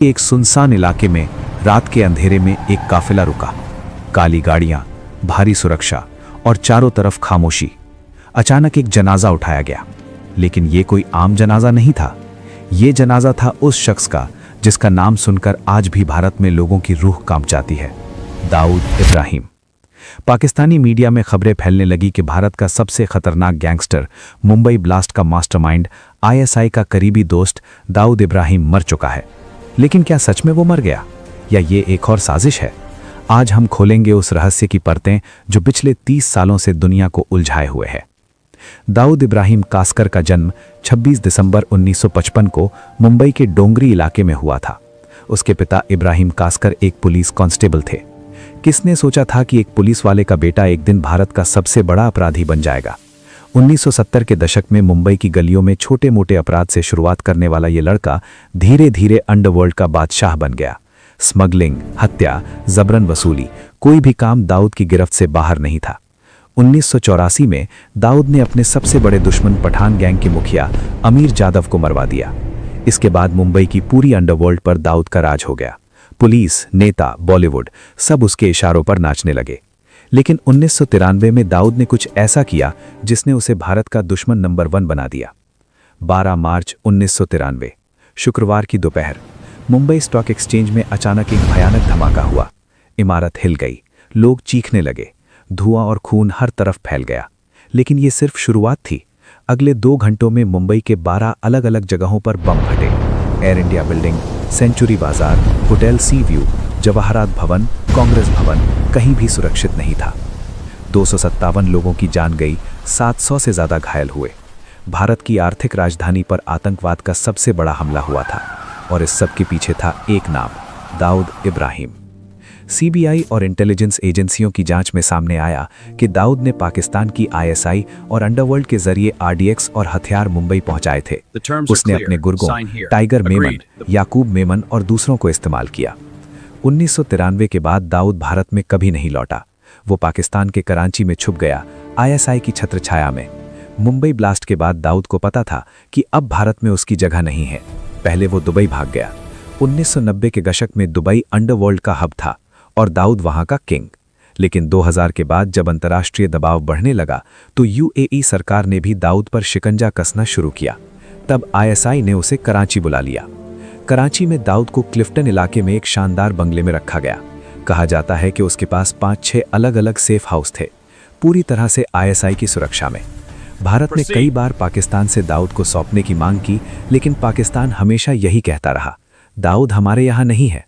एक सुनसान इलाके में रात के अंधेरे में एक काफिला रुका। काली गाड़ियां, भारी सुरक्षा और चारों तरफ खामोशी। अचानक एक जनाजा उठाया गया, लेकिन ये कोई आम जनाजा नहीं था। ये जनाजा था उस शख्स का जिसका नाम सुनकर आज भी भारत में लोगों की रूह कांप जाती है, दाऊद इब्राहिम। पाकिस्तानी मीडिया में खबरें फैलने लगी कि भारत का सबसे खतरनाक गैंगस्टर, मुंबई ब्लास्ट का मास्टरमाइंड, आईएसआई का करीबी दोस्त दाऊद इब्राहिम मर चुका है। लेकिन क्या सच में वो मर गया, या ये एक और साजिश है? आज हम खोलेंगे उस रहस्य की परतें जो पिछले 30 सालों से दुनिया को उलझाए हुए है। दाऊद इब्राहिम कास्कर का जन्म 26 दिसंबर 1955 को मुंबई के डोंगरी इलाके में हुआ था। उसके पिता इब्राहिम कास्कर एक पुलिस कांस्टेबल थे। किसने सोचा था कि एक पुलिस वाले का बेटा एक दिन भारत का सबसे बड़ा अपराधी बन जाएगा। 1970 के दशक में मुंबई की गलियों में छोटे मोटे अपराध से शुरुआत करने वाला ये लड़का धीरे धीरे अंडरवर्ल्ड का बादशाह बन गया। स्मगलिंग, हत्या, जबरन वसूली, कोई भी काम दाऊद की गिरफ्त से बाहर नहीं था। 1984 में दाऊद ने अपने सबसे बड़े दुश्मन पठान गैंग के मुखिया अमीर जादव को मरवा दिया। इसके बाद मुंबई की पूरी अंडरवर्ल्ड पर दाऊद का राज हो गया। पुलिस, नेता, बॉलीवुड सब उसके इशारों पर नाचने लगे। लेकिन 1993 में दाऊद ने कुछ ऐसा किया जिसने उसे भारत का दुश्मन नंबर 1 बना दिया। 12 मार्च 1993 शुक्रवार की दोपहर मुंबई स्टॉक एक्सचेंज में अचानक एक भयानक धमाका हुआ। इमारत हिल गई, लोग चीखने लगे, धुआं और खून हर तरफ फैल गया। लेकिन ये सिर्फ शुरुआत थी। अगले 2 घंटों में मुंबई के 12 अलग अलग जगहों पर बम फटे। एयर इंडिया बिल्डिंग, सेंचुरी बाजार, होटल सी व्यू, जवाहरात भवन, कांग्रेस भवन कहीं भी सुरक्षित नहीं था। 257 लोगों की जान गई, 700 से ज्यादा घायल हुए। भारत की आर्थिक राजधानी पर आतंकवाद का सबसे बड़ा हमला हुआ था, और इस सब के पीछे था एक नाम, दाऊद इब्राहिम। सीबीआई और इंटेलिजेंस एजेंसियों की जांच में सामने आया कि दाऊद ने पाकिस्तान की आईएसआई और अंडरवर्ल्ड के जरिए आरडीएक्स और हथियार मुंबई पहुंचाए थे। उसने अपने गुर्गों टाइगर मेमन, याकूब मेमन और दूसरों को इस्तेमाल किया। 1993 के बाद दाऊद भारत में कभी नहीं लौटा। वो पाकिस्तान के कराची में छुप गया, आईएसआई की छत्रछाया में। मुंबई ब्लास्ट के बाद दाऊद को पता था कि अब भारत में उसकी जगह नहीं है। पहले वो दुबई भाग गया। 1990 के दशक में दुबई अंडरवर्ल्ड का हब था और दाऊद वहां का किंग। लेकिन 2000 के बाद जब अंतर्राष्ट्रीय दबाव बढ़ने लगा तो यूएई सरकार ने भी दाऊद पर शिकंजा कसना शुरू किया। तब आईएसआई ने उसे कराची बुला लिया। कराची में दाऊद को क्लिफ्टन इलाके में एक शानदार बंगले में रखा गया। कहा जाता है कि उसके पास 5-6 अलग अलग सेफ हाउस थे, पूरी तरह से आईएसआई की सुरक्षा में। भारत ने कई बार पाकिस्तान से दाऊद को सौंपने की मांग की, लेकिन पाकिस्तान हमेशा यही कहता रहा, दाऊद हमारे यहाँ नहीं है।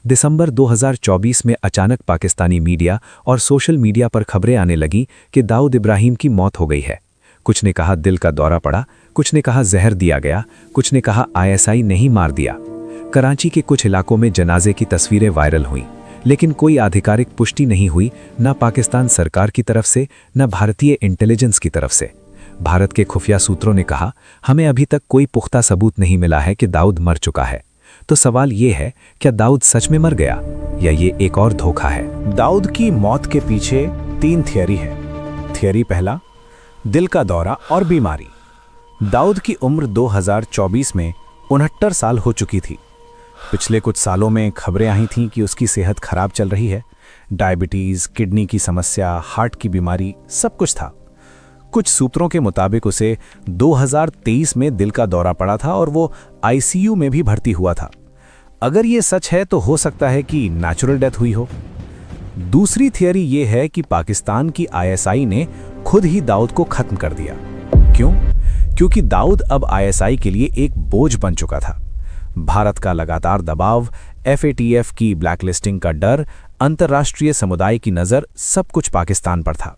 दिसंबर 2024 में अचानक पाकिस्तानी मीडिया और सोशल मीडिया पर खबरें आने लगीं कि दाऊद इब्राहिम की मौत हो गई है। कुछ ने कहा दिल का दौरा पड़ा, कुछ ने कहा जहर दिया गया, कुछ ने कहा आईएसआई ने ही मार दिया। कराची के कुछ इलाकों में जनाजे की तस्वीरें वायरल हुईं, लेकिन कोई आधिकारिक पुष्टि नहीं हुई, न पाकिस्तान सरकार की तरफ से न भारतीय इंटेलिजेंस की तरफ से। भारत के खुफिया सूत्रों ने कहा, हमें अभी तक कोई पुख्ता सबूत नहीं मिला है कि दाऊद मर चुका है। तो सवाल ये है, क्या दाऊद सच में मर गया या ये एक और धोखा है? दाऊद की मौत के पीछे 3 थियरी है। थियरी पहला, दिल का दौरा और बीमारी। दाऊद की उम्र 2024 में 69 साल हो चुकी थी। पिछले कुछ सालों में खबरें आई थीं कि उसकी सेहत खराब चल रही है। डायबिटीज, किडनी की समस्या, हार्ट की बीमारी, सब कुछ था। कुछ सूत्रों के मुताबिक उसे 2023 में दिल का दौरा पड़ा था और वो आईसीयू में भी भर्ती हुआ था। अगर ये सच है तो हो सकता है कि नेचुरल डेथ हुई हो। दूसरी थियरी ये है कि पाकिस्तान की आईएसआई ने खुद ही दाऊद को खत्म कर दिया। क्यों? क्योंकि दाऊद अब आईएसआई के लिए एक बोझ बन चुका था। भारत का लगातार दबाव, एफएटीएफ की ब्लैकलिस्टिंग का डर, अंतर्राष्ट्रीय समुदाय की नज़र, सब कुछ पाकिस्तान पर था।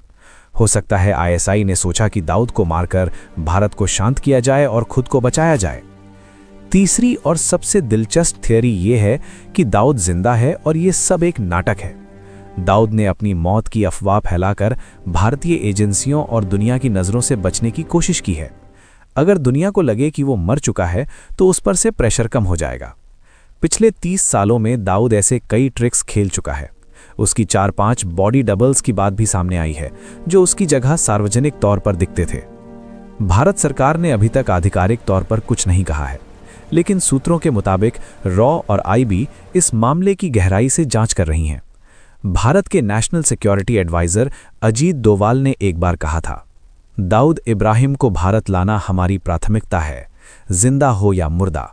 हो सकता है आईएसआई ने सोचा कि दाऊद को मारकर भारत को शांत किया जाए और खुद को बचाया जाए। तीसरी और सबसे दिलचस्प थियरी यह है कि दाऊद जिंदा है और ये सब एक नाटक है। दाऊद ने अपनी मौत की अफवाह फैलाकर भारतीय एजेंसियों और दुनिया की नज़रों से बचने की कोशिश की है। अगर दुनिया को लगे कि वो मर चुका है तो उस पर से प्रेशर कम हो जाएगा। पिछले 30 सालों में दाऊद ऐसे कई ट्रिक्स खेल चुका है। उसकी 4-5 बॉडी डबल्स की बात भी सामने आई है, जो उसकी जगह सार्वजनिक तौर पर दिखते थे। भारत सरकार ने अभी तक आधिकारिक तौर पर कुछ नहीं कहा है, लेकिन सूत्रों के मुताबिक रॉ और आईबी इस मामले की गहराई से जांच कर रही हैं। भारत के national security adviser Ajit Doval ने एक बार कहा था, दाऊद इब्राहिम को भारत लाना हमारी प्राथमिकता है, जिंदा हो या मुर्दा।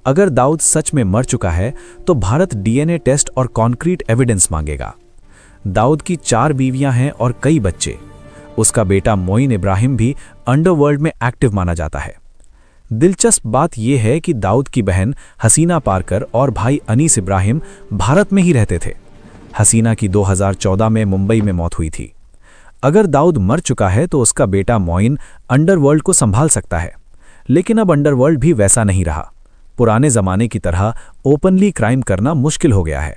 अगर दाऊद सच में मर चुका है तो भारत डीएनए टेस्ट और कॉन्क्रीट एविडेंस मांगेगा। दाऊद की 4 बीवियां हैं और कई बच्चे। उसका बेटा मोइन इब्राहिम भी अंडरवर्ल्ड में एक्टिव माना जाता है। दिलचस्प बात यह है कि दाऊद की बहन हसीना पारकर और भाई अनीस इब्राहिम भारत में ही रहते थे। हसीना की 2014 में मुंबई में मौत हुई थी। अगर दाऊद मर चुका है तो उसका बेटा मोइन अंडरवर्ल्ड को संभाल सकता है, लेकिन अब अंडरवर्ल्ड भी वैसा नहीं रहा। पुराने जमाने की तरह ओपनली क्राइम करना मुश्किल हो गया है।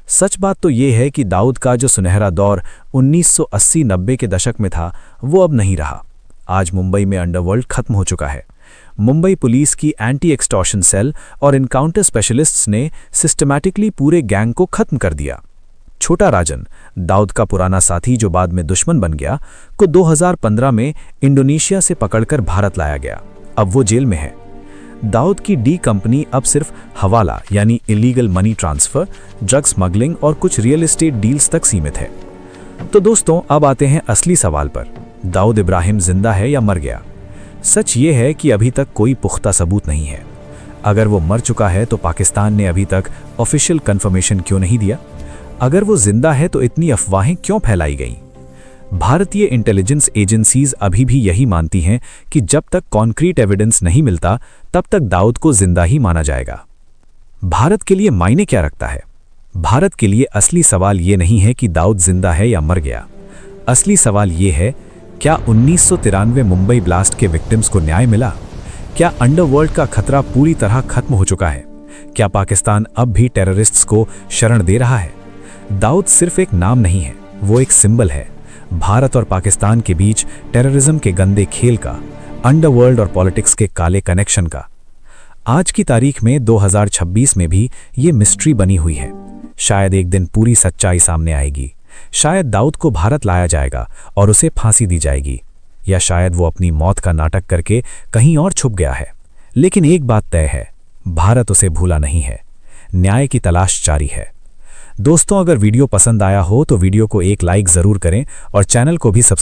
सच बात तो यह है कि दाऊद का जो सुनहरा दौर 1980-90 के दशक में था, वो अब नहीं रहा। आज मुंबई में अंडरवर्ल्ड खत्म हो चुका है। मुंबई पुलिस की एंटी एक्सटॉर्शन सेल और इनकाउंटर स्पेशलिस्ट्स ने सिस्टमैटिकली पूरे गैंग को खत्म कर दिया। छोटा राजन, दाऊद का पुराना साथी जो बाद में दुश्मन बन गया, को 2015 में इंडोनेशिया से पकड़कर भारत लाया गया। अब वो जेल में है। दाऊद की डी कंपनी अब सिर्फ हवाला यानी illegal money transfer, drug smuggling और कुछ रियल एस्टेट डील्स तक सीमित है। तो दोस्तों, अब आते हैं असली सवाल पर, दाऊद इब्राहिम जिंदा है या मर गया? सच ये है कि अभी तक कोई पुख्ता सबूत नहीं है। अगर वो मर चुका है तो पाकिस्तान ने अभी तक ऑफिशियल कंफर्मेशन क्यों नहीं दिया? अगर वो जिंदा है तो इतनी अफवाहें क्यों फैलाई गईं? भारतीय इंटेलिजेंस एजेंसीज अभी भी यही मानती हैं कि जब तक कॉन्क्रीट एविडेंस नहीं मिलता तब तक दाऊद को जिंदा ही माना जाएगा। भारत के लिए मायने क्या रखता है? भारत के लिए असली सवाल ये नहीं है कि दाऊद जिंदा है या मर गया। असली सवाल ये है, क्या 1993 मुंबई ब्लास्ट के विक्टिम्स को न्याय मिला? क्या अंडरवर्ल्ड का खतरा पूरी तरह खत्म हो चुका है? क्या पाकिस्तान अब भी टेररिस्ट्स को शरण दे रहा है? दाऊद सिर्फ एक नाम नहीं है, वो एक सिंबल है। भारत और पाकिस्तान के बीच टेररिज्म के गंदे खेल का, अंडरवर्ल्ड और पॉलिटिक्स के काले कनेक्शन का। आज की तारीख में 2026 में भी ये मिस्ट्री बनी हुई है। शायद एक दिन पूरी सच्चाई सामने आएगी। शायद दाऊद को भारत लाया जाएगा और उसे फांसी दी जाएगी, या शायद वो अपनी मौत का नाटक करके कहीं और छुप गया है। लेकिन एक बात तय है, भारत उसे भूला नहीं है। न्याय की तलाश जारी है। दोस्तों, अगर वीडियो पसंद आया हो तो वीडियो को एक लाइक जरूर करें और चैनल को भी सब्सक्राइब